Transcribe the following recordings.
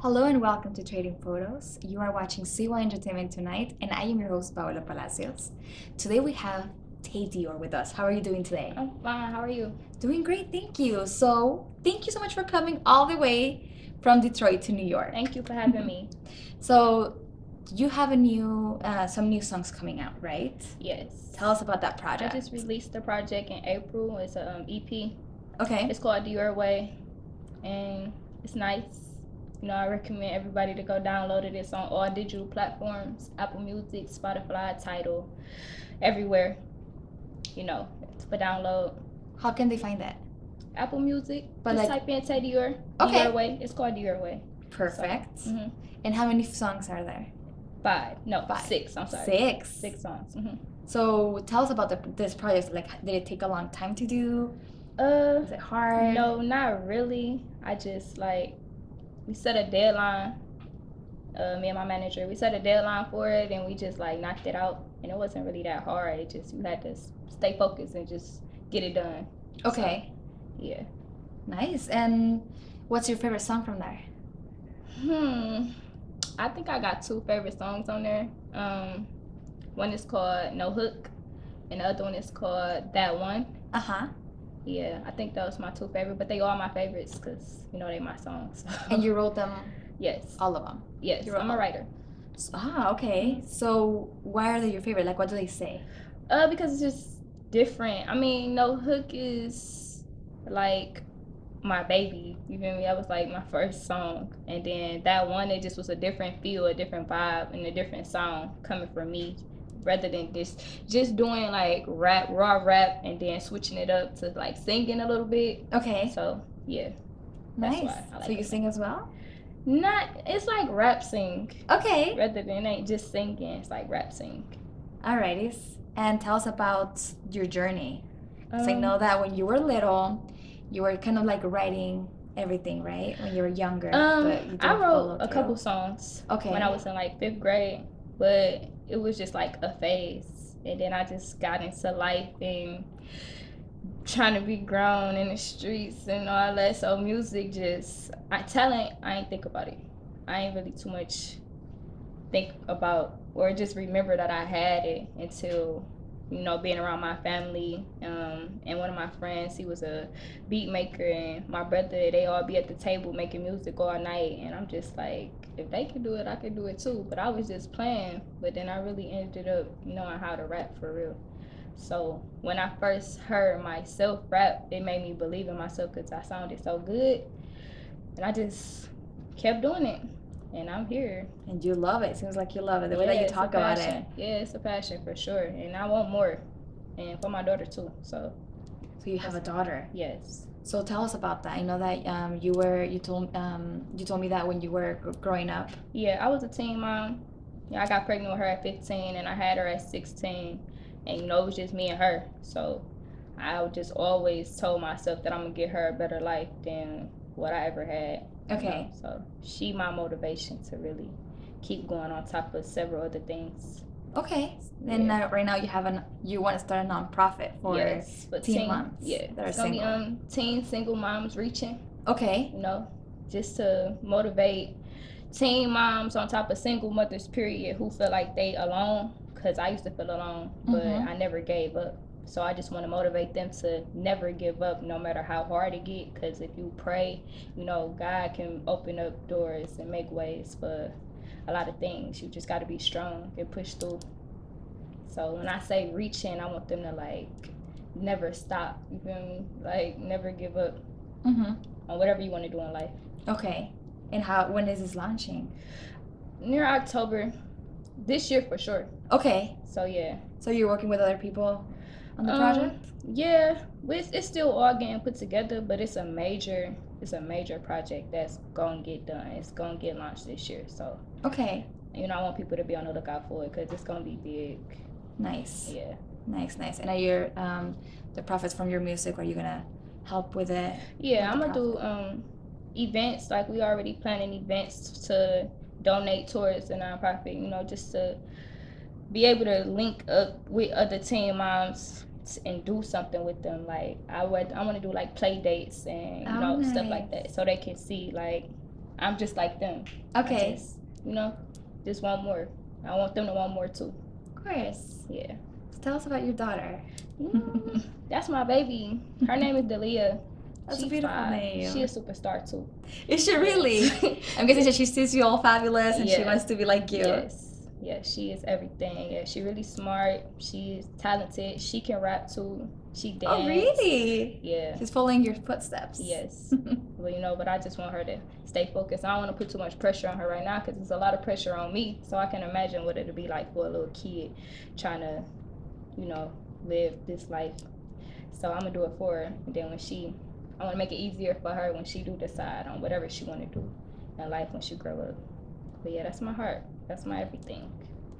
Hello and welcome to Trading Photos. You are watching CY Entertainment tonight, and I am your host, Paola Palacios. Today we have Tayy Dior with us. How are you doing today? I'm fine. How are you? Doing great, thank you. So, thank you so much for coming all the way from Detroit to New York. Thank you for having me. So, you have some new songs coming out, right? Yes. Tell us about that I project. just released the project in April. It's a EP. Okay. It's called Your Way, and it's nice. I recommend everybody to go download it. It's on all digital platforms: Apple Music, Spotify, Tidal, everywhere. For download. How can they find that? Apple Music. But just type in Tayy Dior. Okay. Dior Way. It's called Dior Way. Perfect. So, And how many songs are there? Five. Six. I'm sorry. Six songs. So tell us about this project. Like, did it take a long time to do? Was it hard? No, not really. I just we set a deadline. Me and my manager, we set a deadline for it, and we just knocked it out. And it wasn't really that hard. It just you had to stay focused and just get it done. Okay. So, yeah. Nice. And what's your favorite song from there? I think I got two favorite songs on there. One is called No Hook, and the other one is called That One. Yeah, I think those my two favorite, but they all my favorites because they my songs. And you wrote them? Yes. All of them? Yes, I'm a writer. Okay. So why are they your favorite? Like, what do they say? Because it's just different. I mean, No Hook is like my baby. You feel me? That was like my first song, and then That One, it just was a different feel, a different vibe, and a different song coming from me, rather than just doing like raw rap, and then switching it up to like singing a little bit. Okay. So yeah. Nice. That's why I like so you sing as well? It's like rap sing. Okay. Rather than ain't just singing, it's like rap sing. Alrighty. And tell us about your journey. Because I know that when you were little, you were kind of like writing everything, right? When you were younger. I wrote a couple songs. Okay. When I was in like 5th grade, but it was just like a phase, and then I just got into life and trying to be grown in the streets and all that. So music talent, I ain't think about it. I ain't really too much think about or just remember that I had it until being around my family, and one of my friends, he was a beat maker, and my brother, they all be at the table making music all night, and I'm just like, if they can do it, I can do it too. But I was just playing, but then I really ended up knowing how to rap for real. So when I first heard myself rap, it made me believe in myself because I sounded so good, and I just kept doing it. And I'm here. And you love it. Seems like you love it. The way that you talk about it. Yeah, it's a passion for sure. And I want more. And for my daughter too. So you have a daughter? Yes. So tell us about that. I know that you told me that when you were growing up. Yeah, I was a teen mom. I got pregnant with her at 15 and I had her at 16. And it was just me and her. So I just always told myself that I'm gonna get her a better life than what I ever had. Okay. So she my motivation to really keep going on top of several other things. Okay. And right now you want to start a nonprofit for teen moms. Yeah. It's gonna be teen single moms reaching. Okay. Just to motivate teen moms on top of single mothers, period, who feel like they alone. Because I used to feel alone, but I never gave up. So I just want to motivate them to never give up, no matter how hard it get. Because if you pray, God can open up doors and make ways for a lot of things. You just got to be strong and push through. So when I say reaching, I want them to never stop. You feel me? Never give up on whatever you want to do in life. Okay. And when is this launching? Near October. This year for sure. Okay. So yeah. So you're working with other people on the project? Yeah, it's still all getting put together, but it's a major project that's gonna get done. It's gonna get launched this year. So okay. I want people to be on the lookout for it because it's gonna be big. Nice. Yeah. Nice. And are your the profits from your music? Are you gonna help with it? Yeah, I'm gonna do events. Like we already planning events to donate towards the nonprofit. Just to be able to link up with other teen moms and do something with them. Like I want to do like play dates and stuff like that, so they can see I'm just like them. Okay. I just, you know, just want more. I want them to want more too. Of course. Yeah. So tell us about your daughter. That's my baby. Her name is Dalia. That's a beautiful name. She a superstar too. Is she really? I'm guessing that she sees you all fabulous and she wants to be like you. Yes. Yeah, she is everything. Yeah, she really smart. She's talented. She can rap too. She dance. Oh, really? Yeah. She's following your footsteps. Yes. Well, you know, but I just want her to stay focused. I don't want to put too much pressure on her right now because there's a lot of pressure on me. So I can imagine what it'll be like for a little kid trying to, you know, live this life. So I'm going to do it for her. And then I want to make it easier for her when she do decide on whatever she want to do in life when she grow up. But yeah, that's my heart. That's my everything.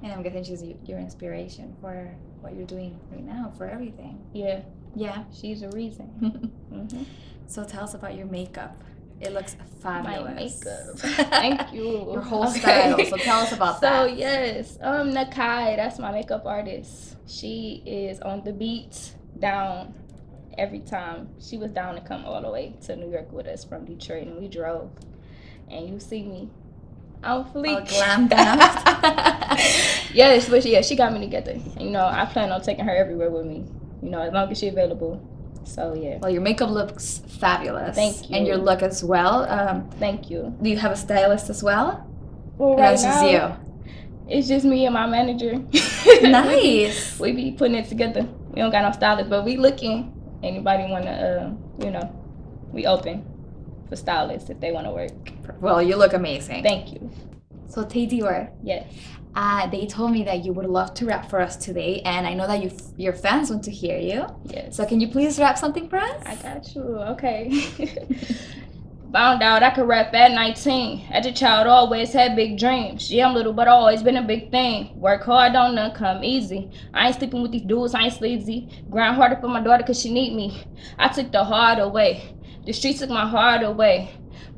And I'm guessing she's your inspiration for what you're doing right now, for everything. Yeah. Yeah. She's a reason. Mm-hmm. So tell us about your makeup. It looks fabulous. My makeup. Thank you. Your whole style. So tell us about that. So yes, Nakai, that's my makeup artist. She is on the beat, down every time. She was down to come all the way to New York with us from Detroit, and we drove. And you see me on fleek. All glammed up. Yes, but yeah, she got me together. And, you know, I plan on taking her everywhere with me. You know, as long as she's available. So yeah. Well, your makeup looks fabulous. Thank you. And your look as well. Thank you. Do you have a stylist as well? Well, right now, it's just you. It's just me and my manager. Nice. we be putting it together. We don't got no stylist, but we looking. Anybody want to, you know, we open for stylists if they want to work. Well, you look amazing. Thank you. So Tayy Dior. Yes. They told me that you would love to rap for us today, and I know that your fans want to hear you. Yes. So can you please rap something for us? I got you. Okay. Found out I could rap at 19. As a child, always had big dreams. Yeah, I'm little, but always been a big thing. Work hard, don't none come easy. I ain't sleeping with these dudes, I ain't sleazy. Grind harder for my daughter cause she need me. I took the heart away. The streets took my heart away.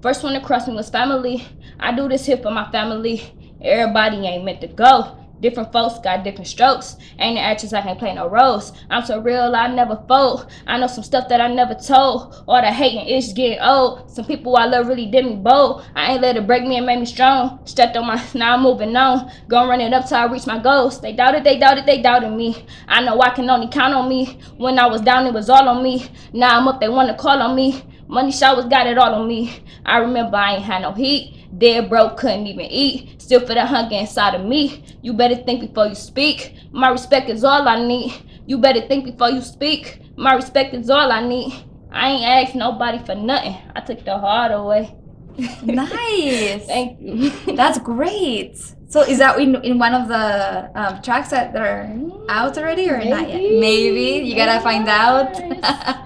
First one to cross me was family. I do this here for my family. Everybody ain't meant to go. Different folks got different strokes. Ain't an actress, I can't play no roles. I'm so real, I never fold. I know some stuff that I never told. All the hating is getting old. Some people I love really did me bold. I ain't let it break me and make me strong. Stepped on my, now I'm moving on. Gonna run it up till I reach my goals. They doubted me. I know I can only count on me. When I was down, it was all on me. Now I'm up, they wanna call on me. Money showers got it all on me. I remember I ain't had no heat. Dead broke, couldn't even eat. Still for the hunger inside of me. You better think before you speak. My respect is all I need. You better think before you speak. My respect is all I need. I ain't asked nobody for nothing. I took the heart away. Nice. Thank you. That's great. So is that in one of the tracks that are out already or not yet? Maybe. You gotta find out.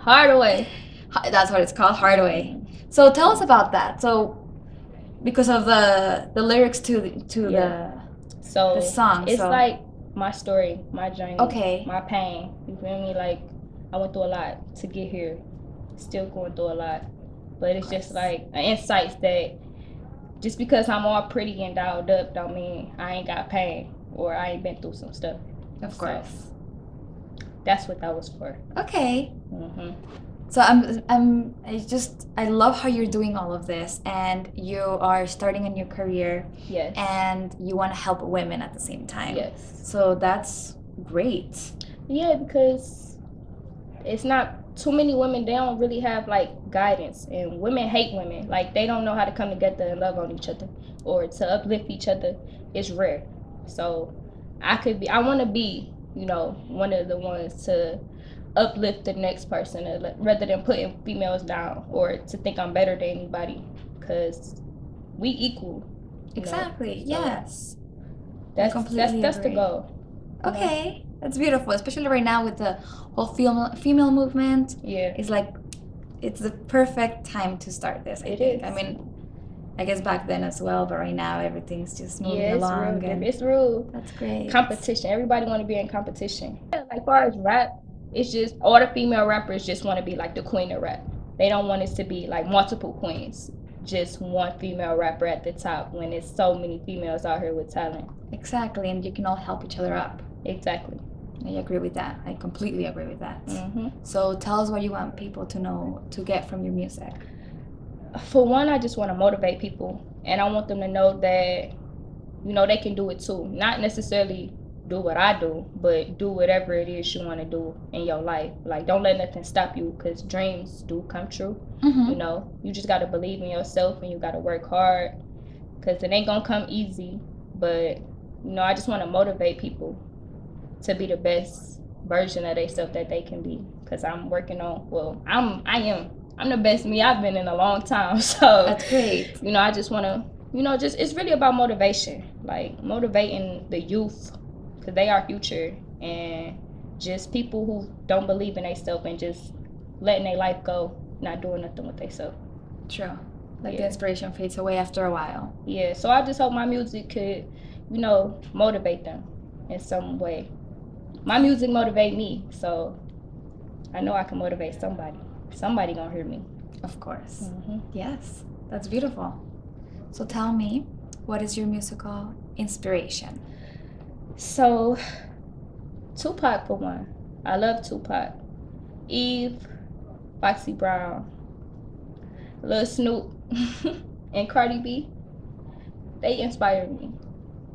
Heart away. That's what it's called, Heart Away. So tell us about that. So because of the lyrics to the song. It's like my story, my journey, my pain. You feel me? Like I went through a lot to get here. Still going through a lot. But it's just like an insight that just because I'm all pretty and dialed up don't mean I ain't got pain or I ain't been through some stuff. Of course. So that's what that was for. Okay. Mm-hmm. So I love how you're doing all of this and you are starting a new career. Yes. And you want to help women at the same time. Yes. So that's great. Yeah, because it's not too many women, they don't really have like guidance, and women hate women. Like they don't know how to come together and love on each other or to uplift each other. It's rare. So I want to be, you know, one of the ones to uplift the next person rather than putting females down or to think I'm better than anybody, because we equal. Exactly. So yes. That's the goal. Okay. That's beautiful, especially right now with the whole female movement. Yeah. It's like it's the perfect time to start this. I think. I mean, I guess back then as well, but right now everything's just moving along. It's real. That's great. Competition. Everybody want to be in competition. Like far as rap, it's just all the female rappers just want to be like the queen of rap. They don't want us to be like multiple queens. Just one female rapper at the top when there's so many females out here with talent. Exactly, and you can all help each other up. Exactly. I agree with that. I completely agree with that. Mm-hmm. So tell us what you want people to know, to get from your music. For one, I just want to motivate people, and I want them to know that, you know, they can do it too. Not necessarily do what I do, but do whatever it is you want to do in your life. Like, don't let nothing stop you, because dreams do come true. Mm-hmm. You know, you just got to believe in yourself, and you got to work hard, because it ain't gonna come easy. But, you know, I just want to motivate people to be the best version of themselves that they can be, because I'm working on, well, I'm the best me I've been in a long time. So That's great. you know, I just want to, you know, just, it's really about motivation, like motivating the youth, because they are future, and just people who don't believe in themselves and just letting their life go, not doing nothing with themselves. True. Like the Yeah. inspiration fades away after a while. Yeah, so I just hope my music could, you know, motivate them in some way. My music motivate me, so I know I can motivate somebody. Somebody gonna hear me. Of course. Mm-hmm. Yes, that's beautiful. So tell me, what is your musical inspiration? So, Tupac for one. I love Tupac. Eve, Foxy Brown, Lil Snoop, and Cardi B. They inspire me.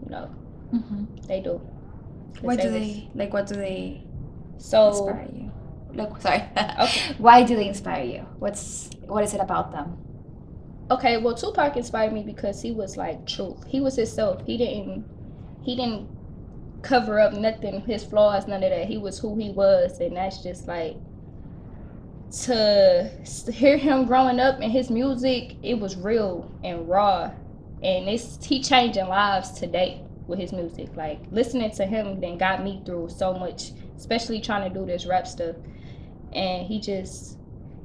You know, Mm-hmm. they do. What do they So inspire you? Like, sorry. Okay. Why do they inspire you? What is it about them? Okay, well, Tupac inspired me because he was like truth. He was himself. He didn't cover up nothing, his flaws, none of that. He was who he was, and that's just like, to hear him growing up and his music, it was real and raw, and he changing lives today with his music. Like, listening to him then got me through so much, especially trying to do this rap stuff. And it's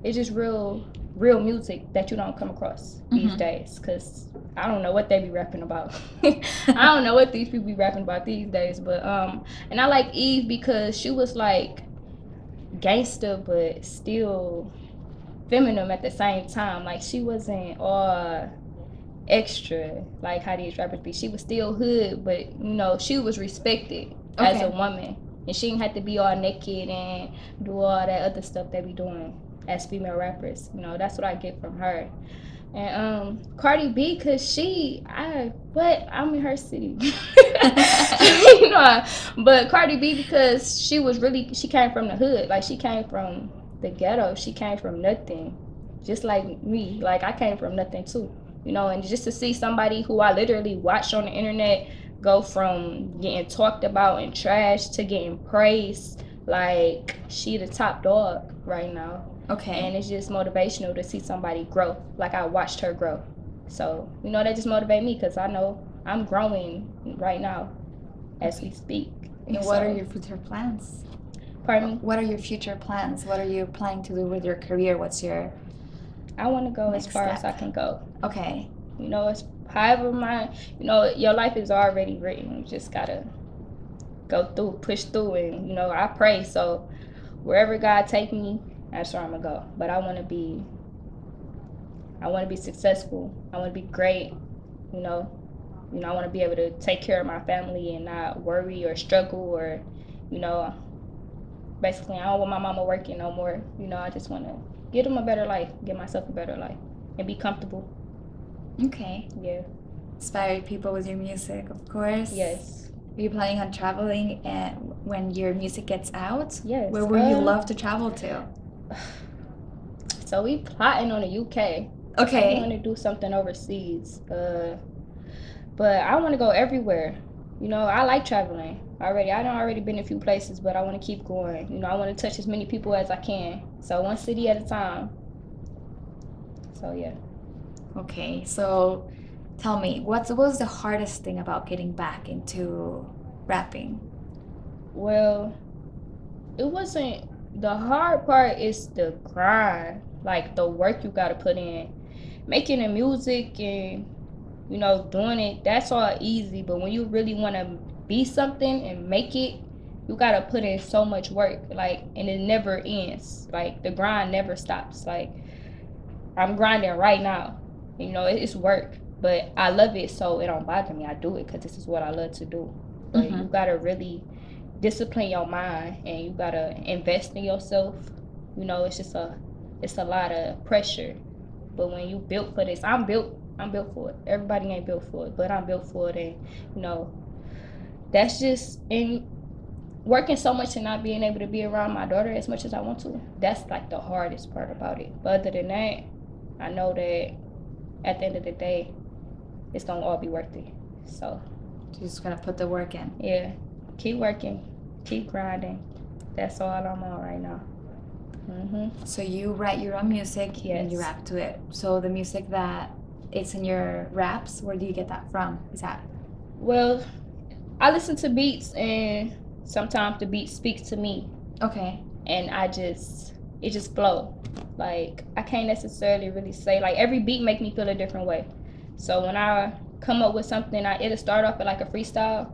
just real music that you don't come across these days, because I don't know what they be rapping about. I don't know what these people be rapping about these days. But and I like Eve because she was like gangster but still feminine at the same time. Like, she wasn't all extra like how these rappers be. She was still hood, but you know, she was respected as a woman, and she didn't have to be all naked and do all that other stuff they be doing as female rappers. You know, that's what I get from her. And Cardi B, cause I'm in her city. You know, but Cardi B, because she came from the hood. Like, she came from the ghetto. She came from nothing, just like me. Like, I came from nothing too. You know, and just to see somebody who I literally watched on the internet go from getting talked about and trashed to getting praised, like, she the top dog right now. Okay. And it's just motivational to see somebody grow. Like, I watched her grow. So, you know, that just motivate me, because I know I'm growing right now as we speak. And what are your future plans? Pardon me? What are your future plans? What are you planning to do with your career? What's your I want to go as far as I can go. Okay. You know, it's however your life is already written. You just gotta go through, push through, and, you know, I pray. So wherever God take me, that's where I'm gonna go. But I want to be successful. I want to be great. You know, I want to be able to take care of my family and not worry or struggle, or, you know, basically, I don't want my mama working no more. You know, I just want to give them a better life, give myself a better life, and be comfortable. Okay. Yeah. Inspire people with your music, of course. Yes. Are you planning on traveling when your music gets out? Yes. Where would you love to travel to? So we plotting on the UK. Okay. I want to do something overseas. But I want to go everywhere. You know, I like traveling already. I done already been a few places, but I want to keep going. You know, I want to touch as many people as I can. So one city at a time. So yeah. Okay, so tell me, what was the hardest thing about getting back into rapping? Well, it wasn't, the hard part is the grind, like the work you gotta put in. Making the music and, you know, doing it, that's all easy, but when you really want to be something and make it, you gotta put in so much work, like, and it never ends. Like, the grind never stops. Like, I'm grinding right now. You know, it's work, but I love it, so it don't bother me. I do it because this is what I love to do. But you gotta really discipline your mind, and you gotta invest in yourself. You know, it's a lot of pressure. But when you built for this, I'm built for it. Everybody ain't built for it, but I'm built for it. And you know, that's just in working so much and not being able to be around my daughter as much as I want to. That's like the hardest part about it. But other than that, I know that at the end of the day, it's gonna all be worth it. So you're just gonna put the work in. Yeah, keep working, keep grinding. That's all I'm on right now. So you write your own music and you rap to it. So the music that it's in your raps, where do you get that from? Is that? Well, I listen to beats and sometimes the beat speaks to me. Okay. And it just flow. Like I can't necessarily really say, like every beat make me feel a different way. So when I come up with something, it'll start off with like a freestyle.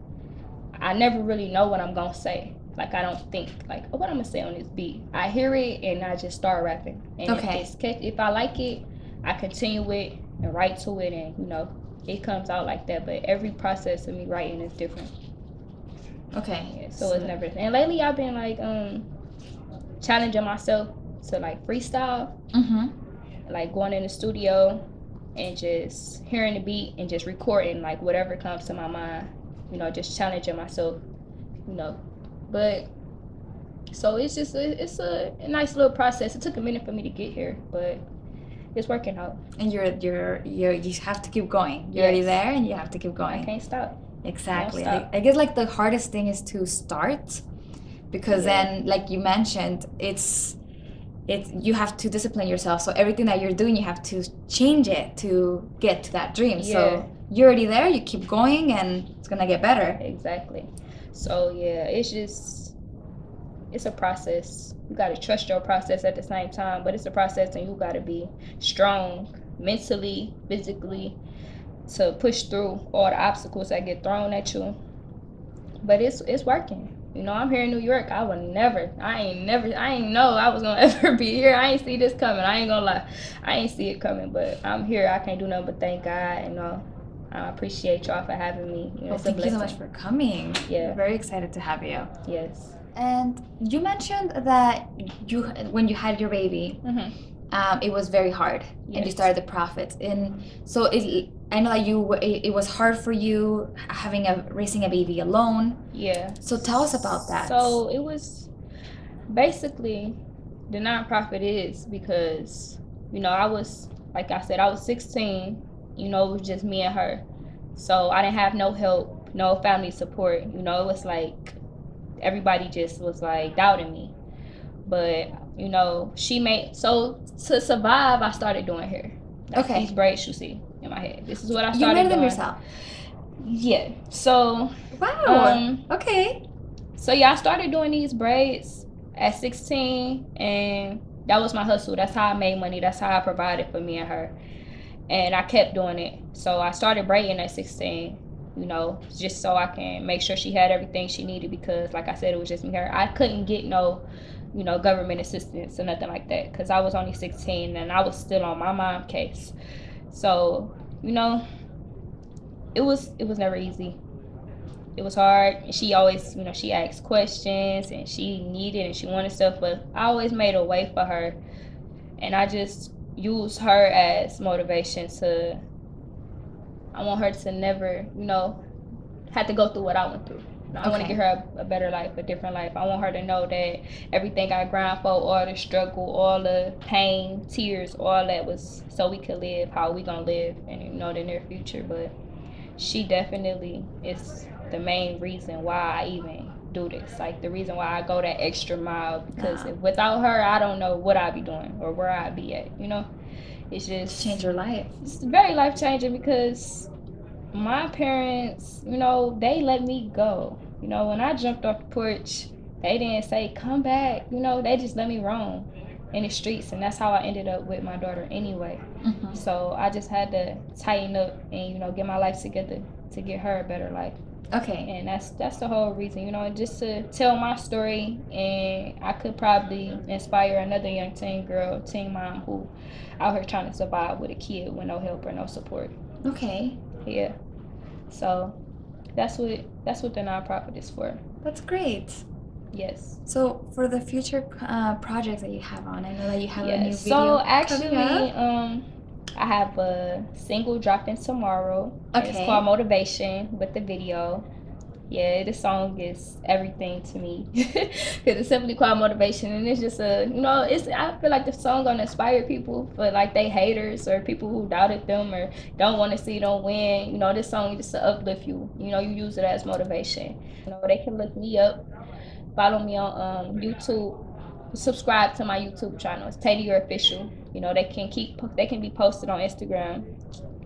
I never really know what I'm gonna say. Like I don't think like, oh, what I'm gonna say on this beat. I hear it and I just start rapping. And if I like it, I continue it and write to it, and you know, it comes out like that. But every process of me writing is different. Okay. Yeah, so it's never. And lately I've been like challenging myself to like freestyle. Like going in the studio and just hearing the beat and just recording like whatever comes to my mind. You know, just challenging myself. You know, but so it's just it's a nice little process. It took a minute for me to get here, but it's working out. And you have to keep going. You're already there, and you have to keep going. I can't stop. Exactly. I guess like the hardest thing is to start, because then, like you mentioned, it's you have to discipline yourself. So everything that you're doing, you have to change it to get to that dream. So you're already there. You keep going, and it's gonna get better. Exactly. So yeah, it's a process. You gotta trust your process at the same time, but it's a process, and you gotta be strong mentally, physically, to push through all the obstacles that get thrown at you. But it's working. You know, I'm here in New York. I ain't know I was gonna ever be here. I ain't see this coming. I ain't gonna lie. I ain't see it coming, but I'm here. I can't do nothing but thank God. You know, I appreciate y'all for having me. You know, thank you so much for coming. Yeah. We're very excited to have you. Yes. And you mentioned that when you had your baby, it was very hard, and you started the Prophet. And so I know that it was hard for you raising a baby alone. Yeah. So tell us about that. So it was basically the nonprofit is because, you know, I was 16. You know, it was just me and her. So I didn't have no help, no family support. You know, it was like everybody just was like doubting me. But, you know, to survive, I started doing hair. Like these braids you see in my head. This is what I started doing. You made them yourself? Yeah. So. Wow. Okay. So yeah, I started doing these braids at 16, and that was my hustle. That's how I made money. That's how I provided for me and her. And I kept doing it. So I started braiding at 16, you know, just so I can make sure she had everything she needed, because like I said, it was just me and her. I couldn't get no, you know, government assistance or nothing like that, because I was only 16 and I was still on my mom's case. So, you know, it was never easy. It was hard. And she always, you know, she asked questions and she needed and she wanted stuff, but I always made a way for her. And I just used her as motivation I want her to never, you know, have to go through what I went through. I want to give her a better life, a different life. I want her to know that everything I grind for, all the struggle, all the pain, tears, all that was so we could live how we gonna live in, you know, the near future. But she definitely is the main reason why I even do this. Like the reason why I go that extra mile, because without her, I don't know what I'd be doing or where I'd be at, you know? It's just change your life. It's very life changing, because my parents, you know, they let me go. You know, when I jumped off the porch, they didn't say, come back. You know, they just let me roam in the streets. And that's how I ended up with my daughter anyway. So I just had to tighten up and, you know, get my life together to get her a better life. Okay. And that's the whole reason, you know, just to tell my story. And I could probably inspire another young teen mom who out here trying to survive with a kid with no help or no support. Okay. Yeah. So that's what the nonprofit is for. That's great. Yes. So for the future projects that you have on, I know that you have a new video. So actually, I have a single dropping tomorrow. Okay. It's called Motivation with the video. Yeah, this song is everything to me because it's simply called Motivation, and it's just I feel like the song gonna inspire people for like they haters or people who doubted them or don't want to see them win. This song is just to uplift you. You use it as motivation. They can look me up, follow me on YouTube, subscribe to my YouTube channel. It's Tayydiorofficial. They can be posted on Instagram.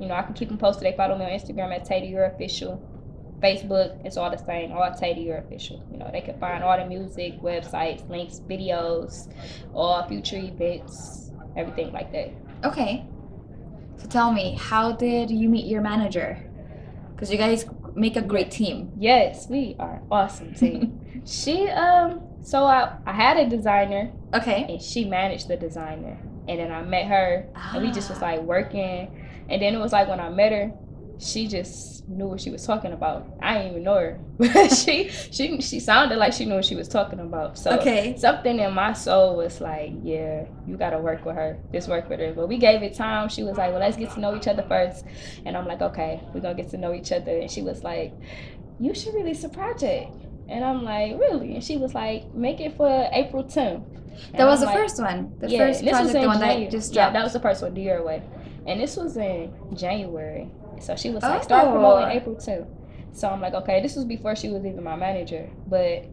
I can keep them posted. They follow me on Instagram at Tayydiorofficial. Facebook, it's all the same, all Tayydiorofficial. They can find all the music, websites, links, videos, all future events, everything like that. Okay. So tell me, how did you meet your manager? Because you guys make a great team. Yes, we are awesome team. So I had a designer. Okay. And she managed the designer. And then I met her, and we just was like working. And then it was like when I met her, she just knew what she was talking about. I didn't even know her, but she sounded like she knew what she was talking about. So something in my soul was like, yeah, you gotta work with her. Just work with her. But we gave it time. She was like, well, let's get to know each other first. And I'm like, okay, we're gonna get to know each other. And she was like, you should release a project. And I'm like, really? And she was like, make it for April 10th. That was the first one. The first project, the one that just dropped. Yeah, that was the first one, Dior Way. And this was in January. So she was like, start promoting April 2. So I'm like, okay, this was before she was even my manager. But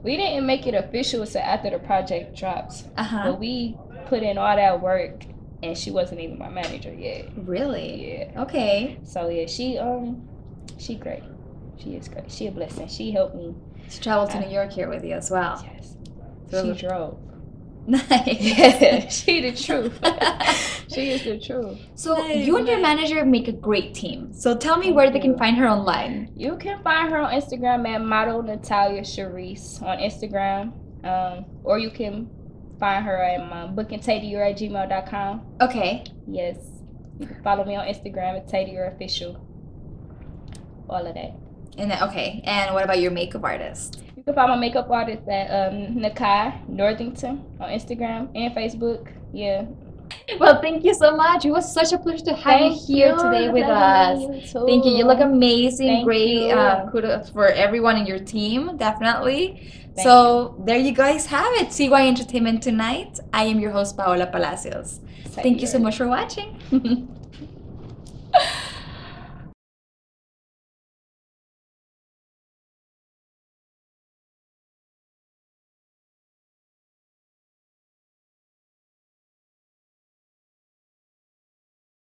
we didn't make it official until after the project dropped. But we put in all that work, and she wasn't even my manager yet. Really? Yeah. Okay. So yeah, she great. She is great. She a blessing. She helped me. She traveled to New York here with you as well. Yes. So she drove. Nice. Yeah, she the truth. She is the truth. So you and your manager make a great team. So tell me where they can find her online. You can find her on Instagram at model Natalia Sharisse on Instagram. Or you can find her at bookingTaydior@gmail.com. Okay. Yes. You can follow me on Instagram at Tayydiorofficial. All of that. And what about your makeup artist? You can find my makeup artist at Nakai Northington on Instagram and Facebook. Yeah. Well, thank you so much. It was such a pleasure to have you here today with us. Thank you. You look amazing. Great. Kudos for everyone in your team, definitely. So there you guys have it. CY Entertainment Tonight. I am your host, Paola Palacios. Thank you so much for watching.